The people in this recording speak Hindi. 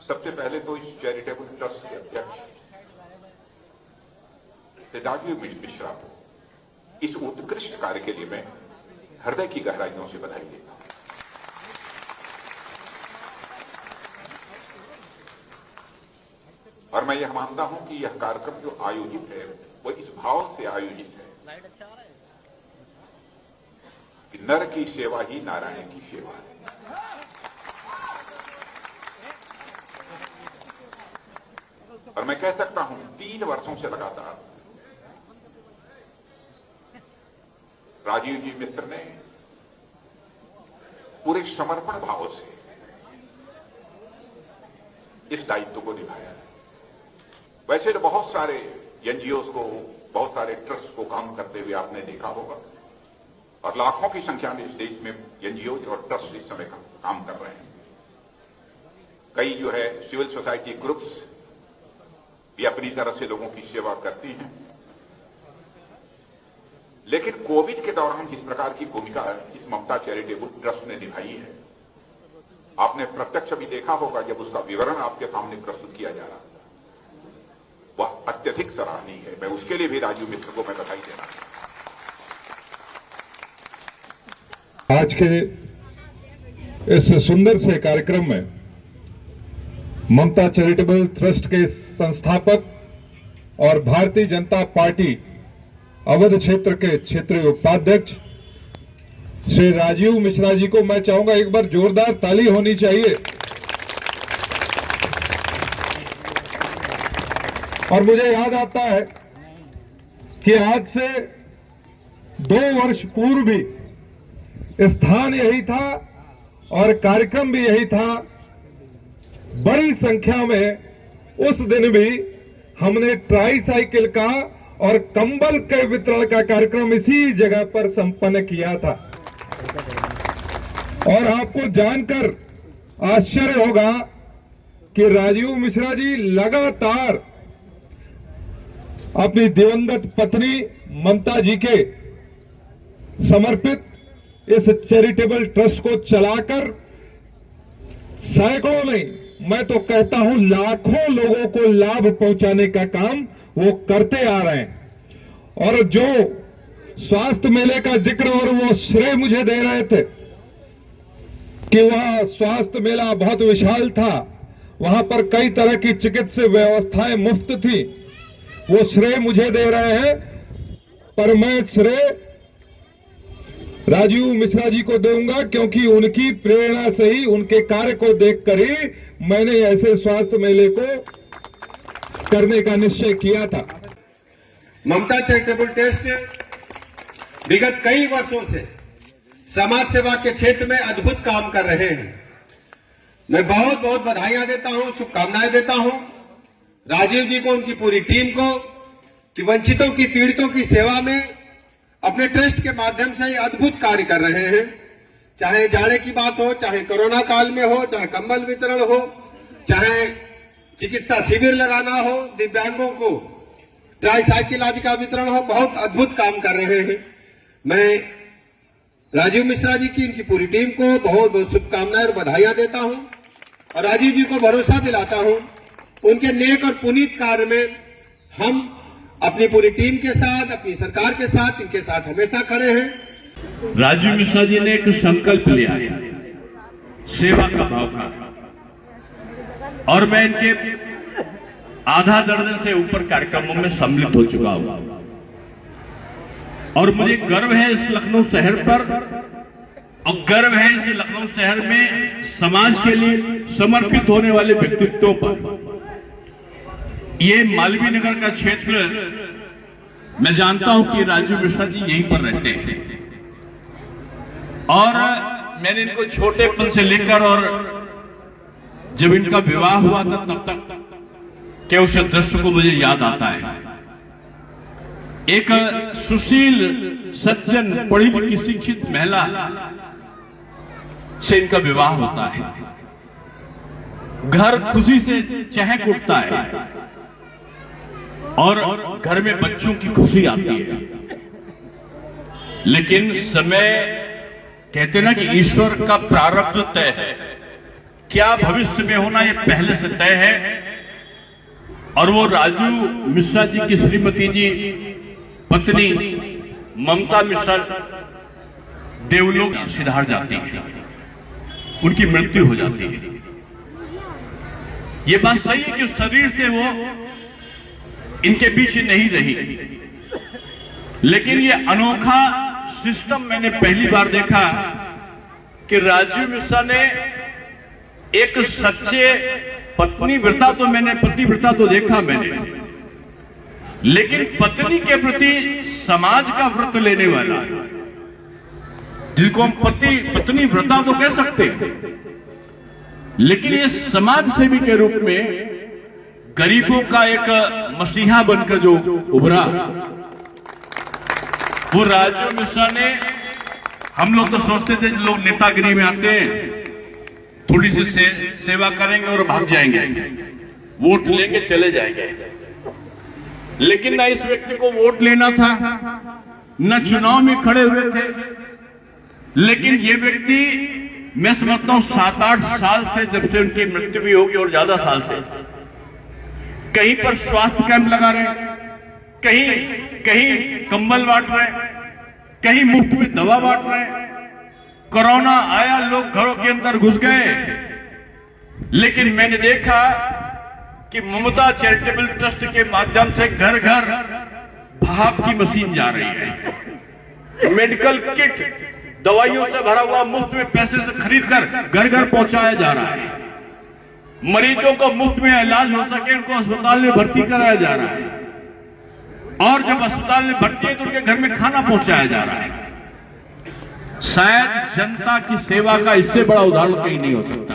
सबसे पहले तो इस चैरिटेबल ट्रस्ट के अध्यक्ष राजीव मिश्रा को इस उत्कृष्ट कार्य के लिए मैं हृदय की गहराइयों से बधाई देता हूं। और मैं यह मानता हूं कि यह कार्यक्रम जो आयोजित है वो इस भाव से आयोजित है कि नर की सेवा ही नारायण की सेवा है। और मैं कह सकता हूं 3 वर्षों से लगातार राजीव जी मिश्र ने पूरे समर्पण भाव से इस दायित्व को निभाया है। वैसे तो बहुत सारे एनजीओज को, बहुत सारे ट्रस्ट को काम करते हुए आपने देखा होगा और लाखों की संख्या में इस देश में एनजीओज और ट्रस्ट इस समय काम कर रहे हैं। कई जो है सिविल सोसाइटी ग्रुप्स भी अपनी तरह से लोगों की सेवा करती हैं। लेकिन कोविड के दौरान जिस प्रकार की भूमिका इस ममता चैरिटेबल ट्रस्ट ने निभाई है, आपने प्रत्यक्ष भी देखा होगा जब उसका विवरण आपके सामने प्रस्तुत किया जा रहा था, वह अत्यधिक सराहनीय है। मैं उसके लिए भी राजीव मिश्र को मैं बधाई देना चाहता हूं। आज के इस सुंदर से कार्यक्रम में ममता चैरिटेबल ट्रस्ट के संस्थापक और भारतीय जनता पार्टी अवध क्षेत्र के क्षेत्रीय उपाध्यक्ष श्री राजीव मिश्रा जी को मैं चाहूंगा एक बार जोरदार ताली होनी चाहिए। और मुझे याद आता है कि आज से 2 वर्ष पूर्व भी स्थान यही था और कार्यक्रम भी यही था। बड़ी संख्या में उस दिन भी हमने ट्राईसाइकिल का और कंबल के वितरण का कार्यक्रम इसी जगह पर संपन्न किया था। और आपको जानकर आश्चर्य होगा कि राजीव मिश्रा जी लगातार अपनी दिवंगत पत्नी ममता जी के समर्पित इस चैरिटेबल ट्रस्ट को चलाकर सैकड़ों नहीं, मैं तो कहता हूं लाखों लोगों को लाभ पहुंचाने का काम वो करते आ रहे हैं। और जो स्वास्थ्य मेले का जिक्र और वो श्रेय मुझे दे रहे थे कि वह स्वास्थ्य मेला बहुत विशाल था, वहां पर कई तरह की चिकित्सा व्यवस्थाएं मुफ्त थी, वो श्रेय मुझे दे रहे हैं। पर मैं श्रेय राजीव मिश्रा जी को दूंगा क्योंकि उनकी प्रेरणा से ही, उनके कार्य को देखकर ही मैंने ऐसे स्वास्थ्य मेले को करने का निश्चय किया था। ममता चैरिटेबल ट्रस्ट विगत कई वर्षों से समाज सेवा के क्षेत्र में अद्भुत काम कर रहे हैं। मैं बहुत बहुत बधाइयां देता हूं, शुभकामनाएं देता हूं राजीव जी को, उनकी पूरी टीम को कि वंचितों की, पीड़ितों की सेवा में अपने ट्रस्ट के माध्यम से अद्भुत कार्य कर रहे हैं। चाहे जाड़े की बात हो, चाहे कोरोना काल में हो, चाहे कंबल वितरण हो, चाहे चिकित्सा शिविर लगाना हो, दिव्यांगों को ट्राईसाइकिल आदि का वितरण हो, बहुत अद्भुत काम कर रहे हैं। मैं राजीव मिश्रा जी की, इनकी पूरी टीम को बहुत बहुत शुभकामनाएं और बधाइयां देता हूं और राजीव जी को भरोसा दिलाता हूं उनके नेक और पुनीत कार्य में हम अपनी पूरी टीम के साथ, अपनी सरकार के साथ, इनके साथ हमेशा खड़े हैं। राजीव मिश्रा जी ने एक संकल्प लिया है सेवा का भाव का, और मैं इनके आधा दर्जन से ऊपर कार्यक्रमों में सम्मिलित हो चुका हूं और मुझे गर्व है इस लखनऊ शहर पर, और गर्व है इस लखनऊ शहर में समाज के लिए समर्पित होने वाले व्यक्तित्वों पर। ये मालवीय नगर का क्षेत्र, मैं जानता हूं कि राजीव मिश्रा जी यहीं पर रहते हैं और मैंने इनको छोटेपन से लेकर और जब इनका विवाह हुआ था तब तक के उस दृश्य को मुझे याद आता है। एक सुशील, सज्जन, पढ़ी लिखी, शिक्षित महिला से इनका विवाह होता है। घर खुशी से चहक उठता है और घर में बच्चों की खुशी आती है। लेकिन समय, कहते ना कि ईश्वर का प्रारब्ध तय है क्या भविष्य में होना ये पहले से तय है। और वो राजू मिश्रा जी की श्रीमती जी पत्नी ममता मिश्रा देवलोक सिधार जाती है, उनकी मृत्यु हो जाती है। ये बात सही है कि शरीर से वो इनके बीच नहीं रही, लेकिन ये अनोखा सिस्टम मैंने पहली बार देखा कि राजीव मिश्रा ने एक सच्चे पतिव्रता तो देखा मैंने, लेकिन पत्नी के प्रति समाज का व्रत लेने वाला, जिनको हम पत्नी व्रता तो कह सकते हैं, लेकिन ये समाज सेवी के रूप में गरीबों का एक मसीहा बनकर जो उभरा, वो राजीव मिश्रा ने। हम लोग तो सोचते थे लोग नेतागिरी में आते हैं, थोड़ी सी सेवा करेंगे और भाग जाएंगे, वोट लेके चले जाएंगे, लेकिन ना इस व्यक्ति को वोट लेना था, न चुनाव में खड़े हुए थे। लेकिन ये व्यक्ति, मैं समझता हूं 7-8 साल से, जब से उनकी मृत्यु भी होगी और ज्यादा साल से, कहीं पर स्वास्थ्य कैंप लगा रहे, कहीं कंबल बांट रहे, कहीं मुफ्त में दवा बांट रहे। कोरोना आया, लोग घरों के अंदर घुस गए, लेकिन मैंने देखा कि ममता चैरिटेबल ट्रस्ट के माध्यम से घर घर भाप की मशीन जा रही है, मेडिकल किट दवाइयों से भरा हुआ मुफ्त में पैसे से खरीदकर घर घर पहुंचाया जा रहा है। मरीजों को मुफ्त में इलाज हो सके, उनको अस्पताल में भर्ती कराया जा रहा है, और जब अस्पताल में भर्ती है तो उनके घर में खाना पहुंचाया जा रहा है। शायद जनता की सेवा का इससे बड़ा उदाहरण कहीं नहीं हो सकता।